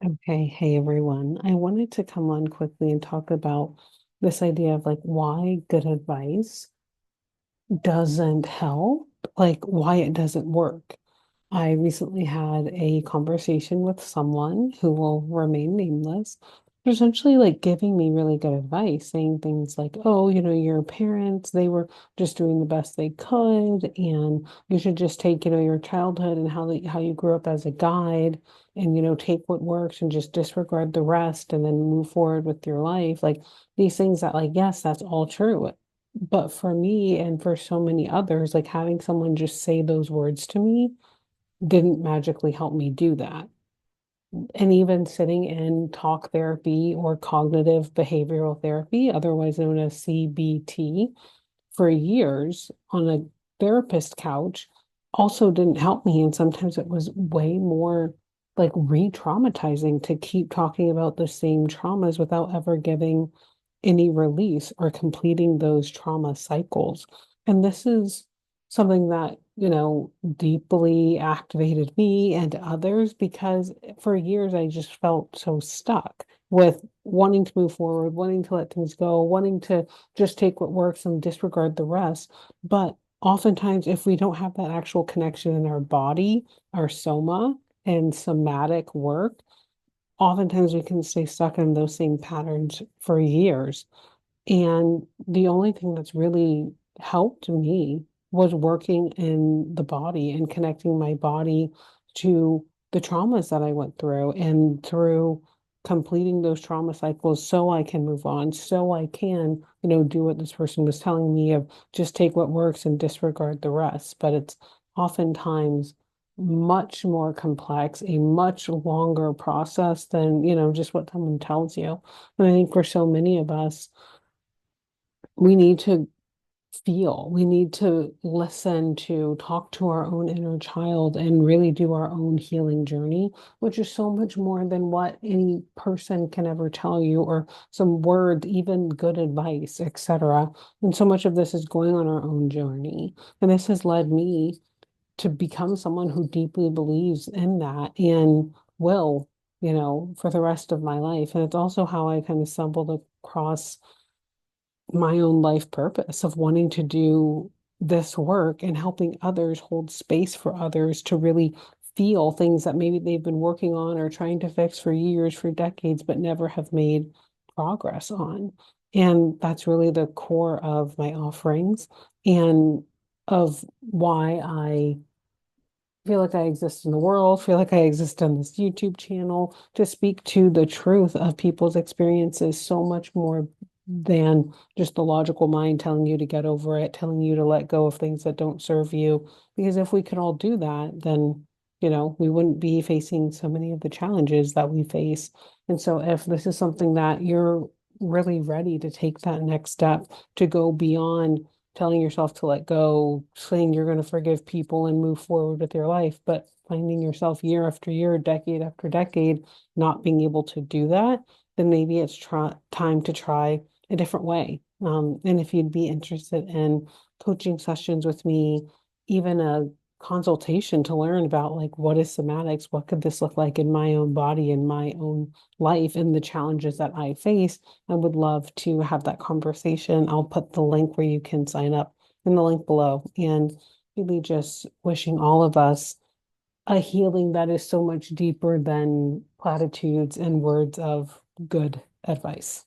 Okay, hey everyone. I wanted to come on quickly and talk about this idea of like why good advice doesn't help, like why it doesn't work. I recently had a conversation with someone who will remain nameless, essentially like giving me really good advice, saying things like, oh, your parents, they were just doing the best they could, and you should just take, your childhood and how you grew up as a guide, and take what works and just disregard the rest and then move forward with your life. Like these things that like, yes, that's all true. But for me and for so many others, like having someone just say those words to me didn't magically help me do that. And even sitting in talk therapy or cognitive behavioral therapy, otherwise known as CBT, for years on a therapist couch also didn't help me. And sometimes it was way more like re-traumatizing to keep talking about the same traumas without ever giving any release or completing those trauma cycles. And this is something that, deeply activated me and others because for years I just felt so stuck with wanting to move forward, wanting to let things go, wanting to just take what works and disregard the rest. But oftentimes, if we don't have that actual connection in our body, our soma and somatic work, oftentimes we can stay stuck in those same patterns for years. And the only thing that's really helped me was working in the body and connecting my body to the traumas that I went through and through completing those trauma cycles so I can move on, so I can, do what this person was telling me of just take what works and disregard the rest. But it's oftentimes much more complex, a much longer process than, just what someone tells you. And I think for so many of us, we need to feel, we need to listen to talk to our own inner child and really do our own healing journey, which is so much more than what any person can ever tell you or some words, even good advice, etc. And so much of this is going on our own journey. And this has led me to become someone who deeply believes in that and will, for the rest of my life. And it's also how I kind of stumbled across my own life purpose of wanting to do this work and helping others hold space for others to really feel things that maybe they've been working on or trying to fix for years, for decades, but never have made progress on. And that's really the core of my offerings and of why I feel like I exist in the world, feel like I exist on this YouTube channel to speak to the truth of people's experiences so much more than just the logical mind telling you to get over it, telling you to let go of things that don't serve you. Because if we could all do that, then, we wouldn't be facing so many of the challenges that we face. And so if this is something that you're really ready to take that next step to go beyond telling yourself to let go, saying you're going to forgive people and move forward with your life, but finding yourself year after year, decade after decade, not being able to do that, then maybe it's time to try a different way. And if you'd be interested in coaching sessions with me, even a consultation to learn about like what is somatics, what could this look like in my own body, in my own life, and the challenges that I face, I would love to have that conversation. I'll put the link where you can sign up in the link below. And really just wishing all of us a healing that is so much deeper than platitudes and words of good advice.